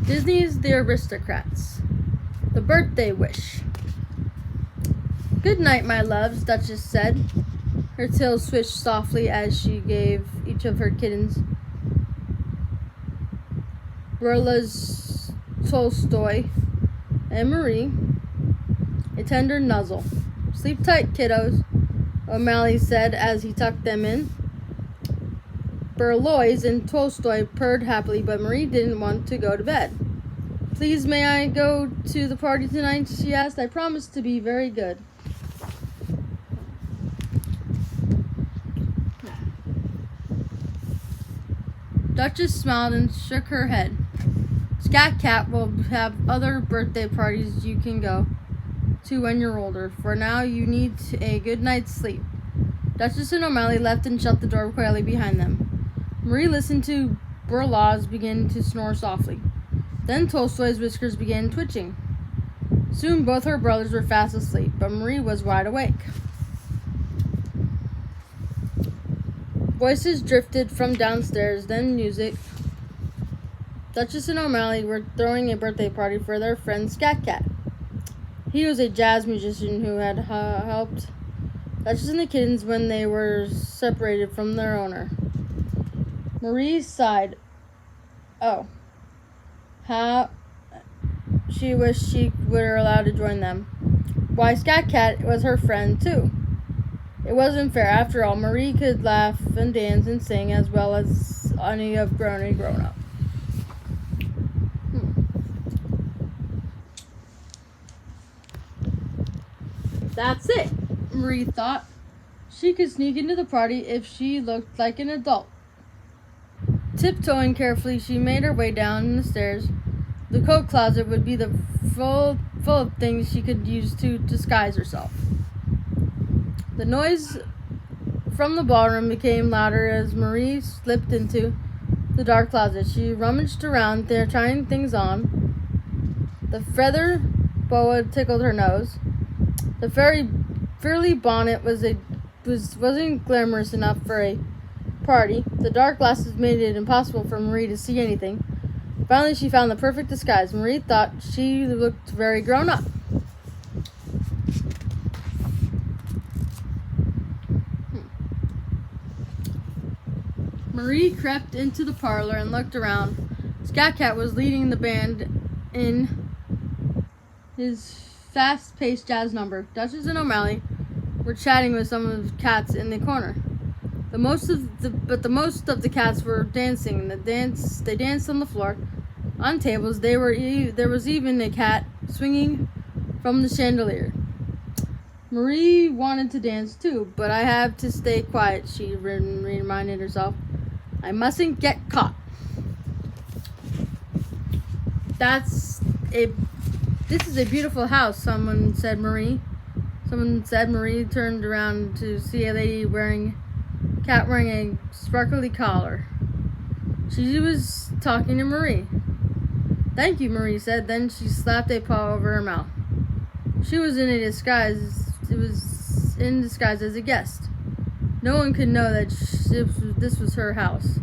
Disney's The Aristocrats. The Birthday Wish. Good night, my loves, Duchess said. Her tail swished softly as she gave each of her kittens Berla's Tolstoy and Marie a tender nuzzle. Sleep tight, kiddos, O'Malley said as he tucked them in. Berlois and Tolstoy purred happily, but Marie didn't want to go to bed. Please, may I go to the party tonight? She asked. I promise to be very good. Duchess smiled and shook her head. Scat Cat will have other birthday parties you can go to when you're older. For now, you need a good night's sleep. Duchess and O'Malley left and shut the door quietly behind them. Marie listened to Berlioz begin to snore softly. Then Tolstoy's whiskers began twitching. Soon both her brothers were fast asleep, but Marie was wide awake. Voices drifted from downstairs, then music. Duchess and O'Malley were throwing a birthday party for their friend Scat Cat. He was a jazz musician who had helped Duchess and the kittens when they were separated from their owner. Marie sighed. Oh, how she wished she were allowed to join them. Why, Scat Cat was her friend, too. It wasn't fair. After all, Marie could laugh and dance and sing as well as any of grown up. That's it, Marie thought. She could sneak into the party if she looked like an adult. Tiptoeing carefully, she made her way down the stairs. The coat closet would be full of things she could use to disguise herself. The noise from the ballroom became louder as Marie slipped into the dark closet. She rummaged around there, trying things on. The feather boa tickled her nose. The frilly bonnet wasn't glamorous enough for a party. The dark glasses made it impossible for Marie to see anything. Finally, she found the perfect disguise. Marie thought she looked very grown up. Marie crept into the parlor and looked around. Scat Cat was leading the band in his fast-paced jazz number. Duchess and O'Malley were chatting with some of the cats in the corner. The most of the cats were dancing. They danced on the floor, on tables. There was even a cat swinging from the chandelier. Marie wanted to dance too, but I have to stay quiet, she reminded herself. I mustn't get caught. This is a beautiful house, someone said. Marie turned around to see a lady wearing a sparkly collar. She was talking to Marie. Thank you, Marie said. Then she slapped a paw over her mouth. She was in disguise as a guest. No one could know that this was her house.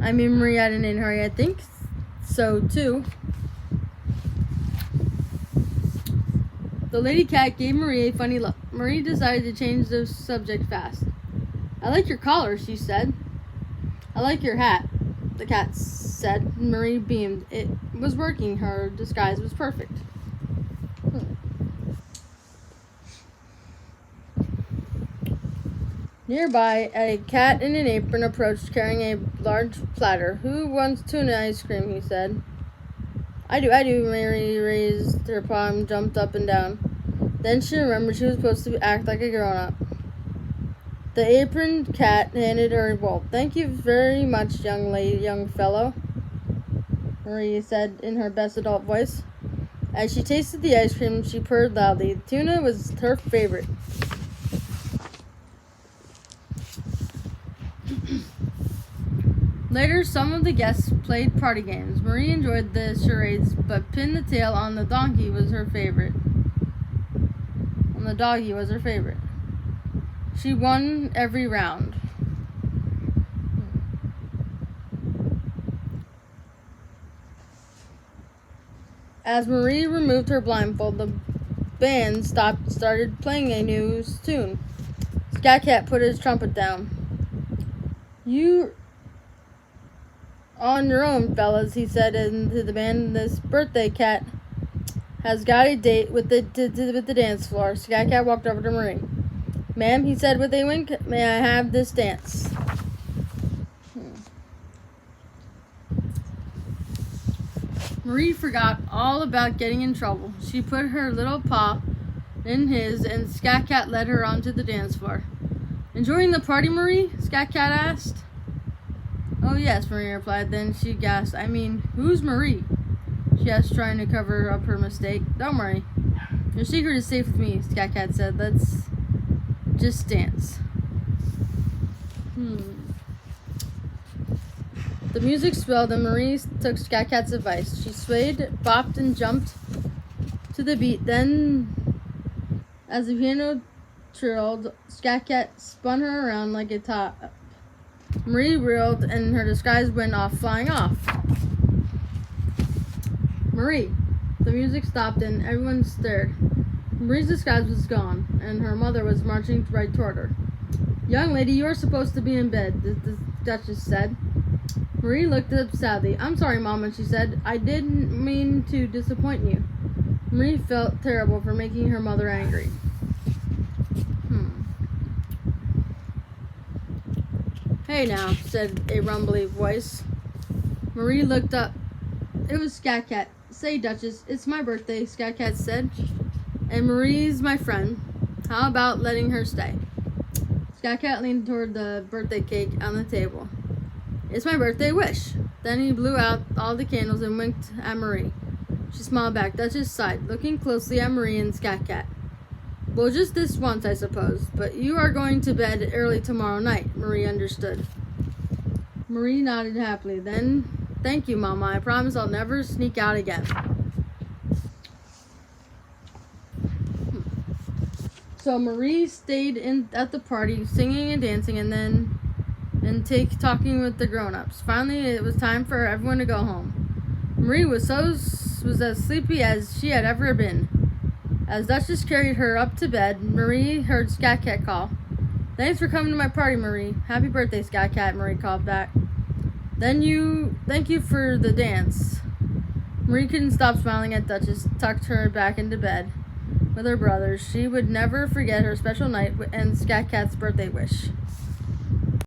I mean, Marie added in a hurry. I think so, too. The lady cat gave Marie a funny look. Marie decided to change the subject fast. I like your collar, she said. I like your hat, the cat said. Marie beamed. It was working. Her disguise was perfect. Nearby, a cat in an apron approached carrying a large platter. Who wants tuna ice cream, he said. I do. Mary raised her paw and jumped up and down. Then she remembered she was supposed to act like a grown-up. The aproned cat handed her a bowl. Thank you very much, young fellow, Marie said in her best adult voice. As she tasted the ice cream, she purred loudly. Tuna was her favorite. Later, some of the guests played party games. Marie enjoyed the charades, but Pin the Tail on the Donkey was her favorite. She won every round. As Marie removed her blindfold, the band started playing a new tune. Scat Cat put his trumpet down. "You on your own, fellas," he said to the band. "This birthday cat has got a date with the dance floor." Scat Cat walked over to Marie. "Ma'am," he said with a wink, "may I have this dance?" Marie forgot all about getting in trouble. She put her little paw in his, and Scat Cat led her onto the dance floor. "Enjoying the party, Marie?" Scat Cat asked. "Oh, yes," Marie replied. Then she gasped. "I mean, who's Marie?" she asked, trying to cover up her mistake. "Don't worry. Your secret is safe with me," Scat Cat said. "Let's just dance." The music swelled, and Marie took Scat Cat's advice. She swayed, bopped, and jumped to the beat. Then, as the piano trilled, Scat Cat spun her around like a top. Marie reeled, and her disguise went flying off. "Marie!" The music stopped, and everyone stared. Marie's disguise was gone, and her mother was marching right toward her. "Young lady, you are supposed to be in bed," the Duchess said. Marie looked up sadly. "I'm sorry, Mama," she said. "I didn't mean to disappoint you." Marie felt terrible for making her mother angry. "Hey now," said a rumbly voice. Marie looked up. It was Scat Cat. "Say, Duchess, it's my birthday," Scat Cat said. "And Marie's my friend. How about letting her stay?" Scat Cat leaned toward the birthday cake on the table. "It's my birthday wish." Then he blew out all the candles and winked at Marie. She smiled back. Duchess sighed, looking closely at Marie and Scat Cat. "Well, just this once, I suppose. But you are going to bed early tomorrow night." Marie understood. Marie nodded happily. Then, "Thank you, Mama. I promise I'll never sneak out again." So Marie stayed at the party, singing and dancing, and talking with the grown-ups. Finally, it was time for everyone to go home. Marie was as sleepy as she had ever been. As Duchess carried her up to bed, Marie heard Scat Cat call. "Thanks for coming to my party, Marie." "Happy birthday, Scat Cat," Marie called back. Thank you for the dance." Marie couldn't stop smiling at Duchess, tucked her back into bed with her brothers. She would never forget her special night and Scat Cat's birthday wish.